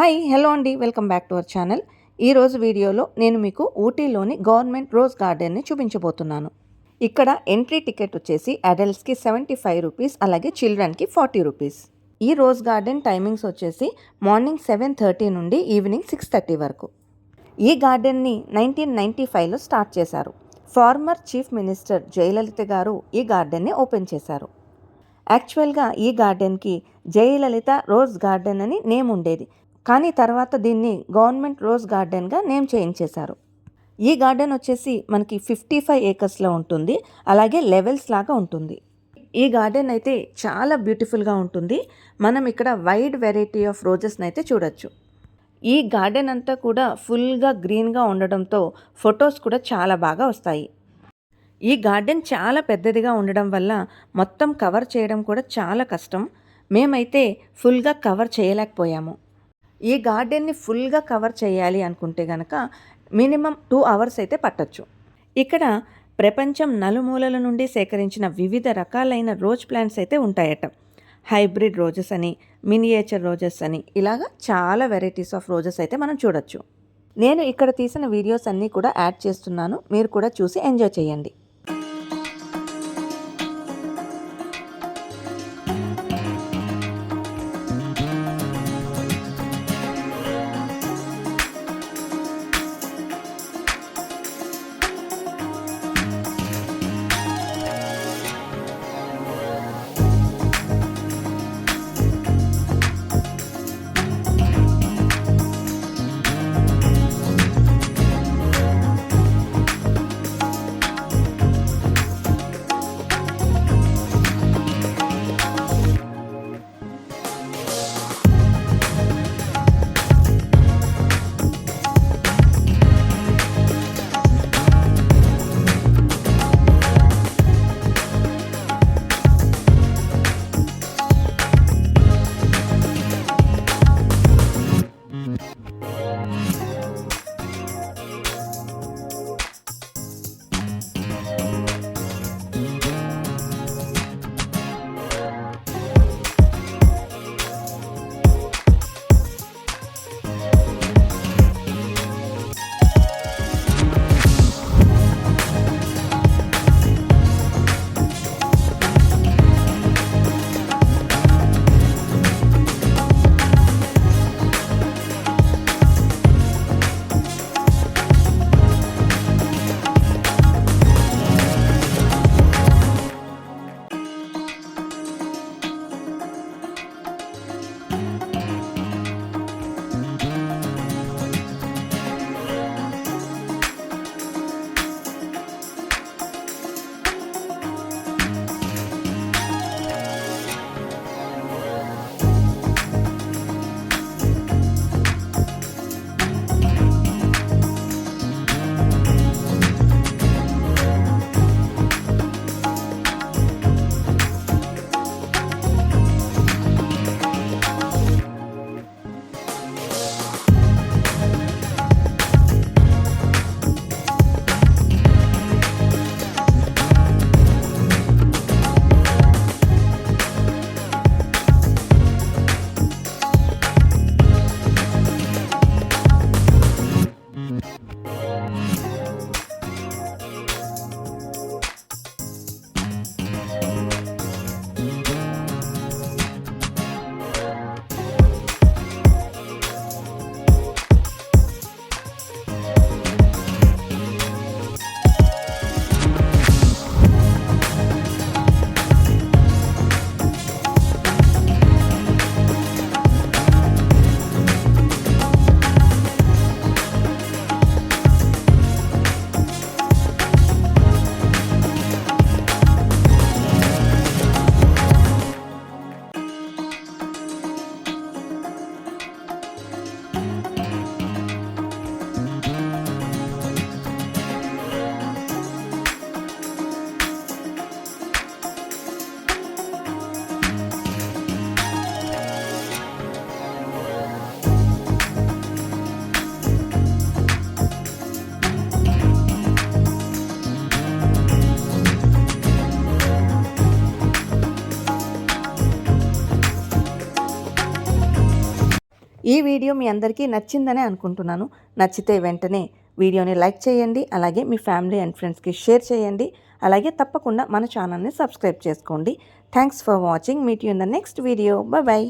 Hi hello అండి, welcome back to our channel. ఈరోజు వీడియోలో నేను మీకు ఊటీలోని గవర్నమెంట్ రోజ్ గార్డెన్ని చూపించబోతున్నాను. ఇక్కడ ఎంట్రీ టికెట్ వచ్చేసి అడల్ట్స్కి 75 రూపీస్, అలాగే చిల్డ్రన్కి 40 రూపీస్. ఈ రోజ్ గార్డెన్ టైమింగ్స్ వచ్చేసి మార్నింగ్ 7:30 నుండి ఈవినింగ్ 6:30 వరకు. ఈ గార్డెన్ని 1995లో స్టార్ట్ చేశారు. ఫార్మర్ చీఫ్ మినిస్టర్ జయలలిత గారు ఈ గార్డెన్ని ఓపెన్ చేశారు. యాక్చువల్గా ఈ గార్డెన్కి జయలలిత రోజ్ గార్డెన్ అని నేమ్ ఉండేది, కానీ తర్వాత దీన్ని గవర్నమెంట్ రోజ్ గార్డెన్గా నేమ్ చేంజ్ చేశారు. ఈ గార్డెన్ వచ్చేసి మనకి 55 ఏకర్స్లో ఉంటుంది, అలాగే లెవెల్స్ లాగా ఉంటుంది. ఈ గార్డెన్ అయితే చాలా బ్యూటిఫుల్గా ఉంటుంది. మనం ఇక్కడ వైడ్ వెరైటీ ఆఫ్ రోజెస్ని అయితే చూడొచ్చు. ఈ గార్డెన్ అంతా కూడా ఫుల్గా గ్రీన్గా ఉండడంతో ఫొటోస్ కూడా చాలా బాగా వస్తాయి. ఈ గార్డెన్ చాలా పెద్దదిగా ఉండడం వల్ల మొత్తం కవర్ చేయడం కూడా చాలా కష్టం. మేమైతే ఫుల్గా కవర్ చేయలేకపోయాము. ఈ గార్డెన్ని ఫుల్గా కవర్ చేయాలి అనుకుంటే కనుక మినిమం 2 అవర్స్ అయితే పట్టొచ్చు. ఇక్కడ ప్రపంచం నలుమూలల నుండి సేకరించిన వివిధ రకాలైన రోజ్ ప్లాంట్స్ అయితే ఉంటాయట. హైబ్రిడ్ రోజెస్ అని, మినియేచర్ రోజెస్ అని, ఇలాగా చాలా వెరైటీస్ ఆఫ్ రోజెస్ అయితే మనం చూడొచ్చు. నేను ఇక్కడ తీసిన వీడియోస్ అన్నీ కూడా యాడ్ చేస్తున్నాను, మీరు కూడా చూసి ఎంజాయ్ చేయండి. ఈ వీడియో మీ అందరికీ నచ్చిందనే అనుకుంటున్నాను. నచ్చితే వెంటనే వీడియోని లైక్ చేయండి. అలాగే మీ ఫ్యామిలీ అండ్ ఫ్రెండ్స్కి షేర్ చేయండి. అలాగే తప్పకుండా మన ఛానల్ని సబ్స్క్రైబ్ చేసుకోండి. Thanks for watching. Meet you in the next video. By.